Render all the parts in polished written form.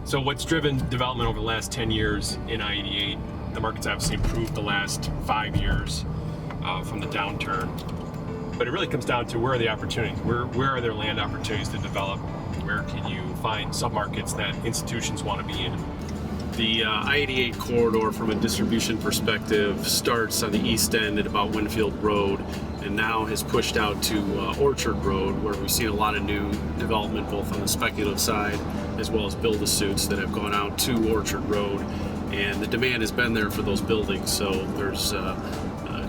So what's driven development over the last 10 years in I-88, the market's obviously improved the last 5 years from the downturn. But it really comes down to where are the opportunities? Where are there land opportunities to develop? Where can you find submarkets that institutions want to be in? The I-88 corridor from a distribution perspective starts on the east end at about Winfield Road and now has pushed out to Orchard Road, where we've seen a lot of new development both on the speculative side as well as build-to-suits that have gone out to Orchard Road, and the demand has been there for those buildings, so there's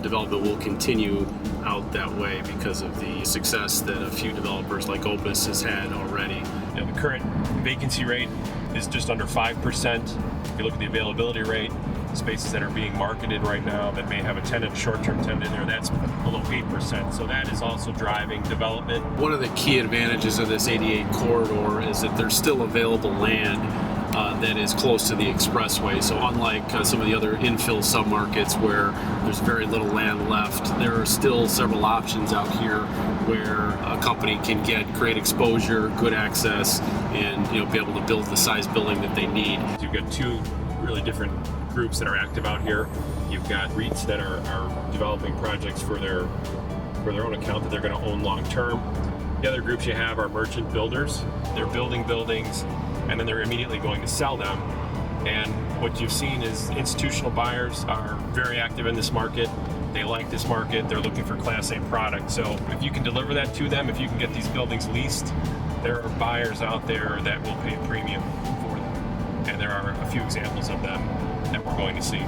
development will continue out that way because of the success that a few developers like Opus has had already. You know, the current vacancy rate is just under 5%. If you look at the availability rate, spaces that are being marketed right now that may have a tenant, short-term tenant in there, that's below 8%. So that is also driving development. One of the key advantages of this 88 corridor is that there's still available land that is close to the expressway. So unlike some of the other infill submarkets where there's very little land left, there are still several options out here where a company can get great exposure, good access, and be able to build the size building that they need. You've got two really different groups that are active out here. You've got REITs that are developing projects for their own account that they're going to own long term. The other groups you have are merchant builders. They're building buildings and then they're immediately going to sell them. And what you've seen is institutional buyers are very active in this market. They like this market. They're looking for Class A product. So if you can deliver that to them, if you can get these buildings leased, there are buyers out there that will pay a premium for them. And there are a few examples of them that we're going to see.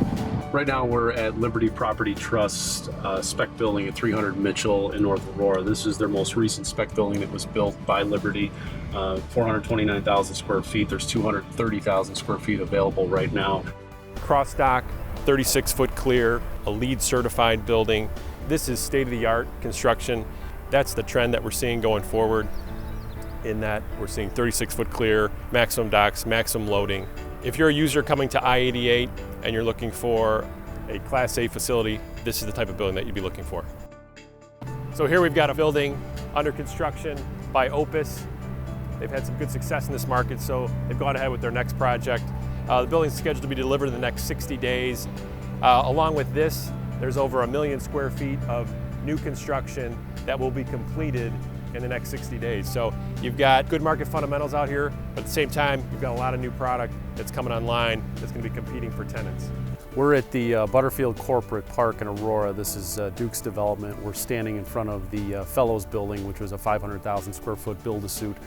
Right now we're at Liberty Property Trust spec building at 300 Mitchell in North Aurora. This is their most recent spec building that was built by Liberty, 429,000 square feet. There's 230,000 square feet available right now. Cross dock, 36-foot clear, a LEED certified building. This is state-of-the-art construction. That's the trend that we're seeing going forward, in that we're seeing 36-foot clear, maximum docks, maximum loading. If you're a user coming to I-88 and you're looking for a Class A facility, this is the type of building that you'd be looking for. So here we've got a building under construction by Opus. They've had some good success in this market, so they've gone ahead with their next project. The building's scheduled to be delivered in the next 60 days. Along with this, there's over 1 million square feet of new construction that will be completed in the next 60 days. So you've got good market fundamentals out here, but at the same time, you've got a lot of new product that's coming online that's going to be competing for tenants. We're at the Butterfield Corporate Park in Aurora. This is Duke's development. We're standing in front of the Fellows building, which was a 500,000 square foot build-to-suit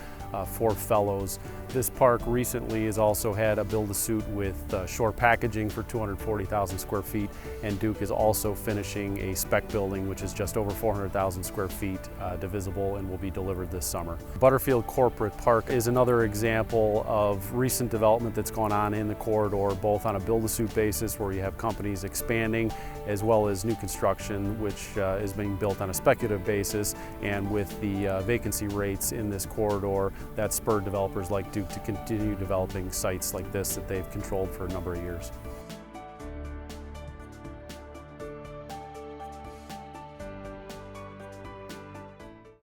for Fellows. This park recently has also had a build-to-suit with Shore Packaging for 240,000 square feet, and Duke is also finishing a spec building which is just over 400,000 square feet divisible and will be delivered this summer. Butterfield Corporate Park is another example of recent development that's gone on in the corridor, both on a build-to-suit basis where you have companies expanding, as well as new construction which is being built on a speculative basis, and with the vacancy rates in this corridor, that spurred developers like Duke to continue developing sites like this that they've controlled for a number of years.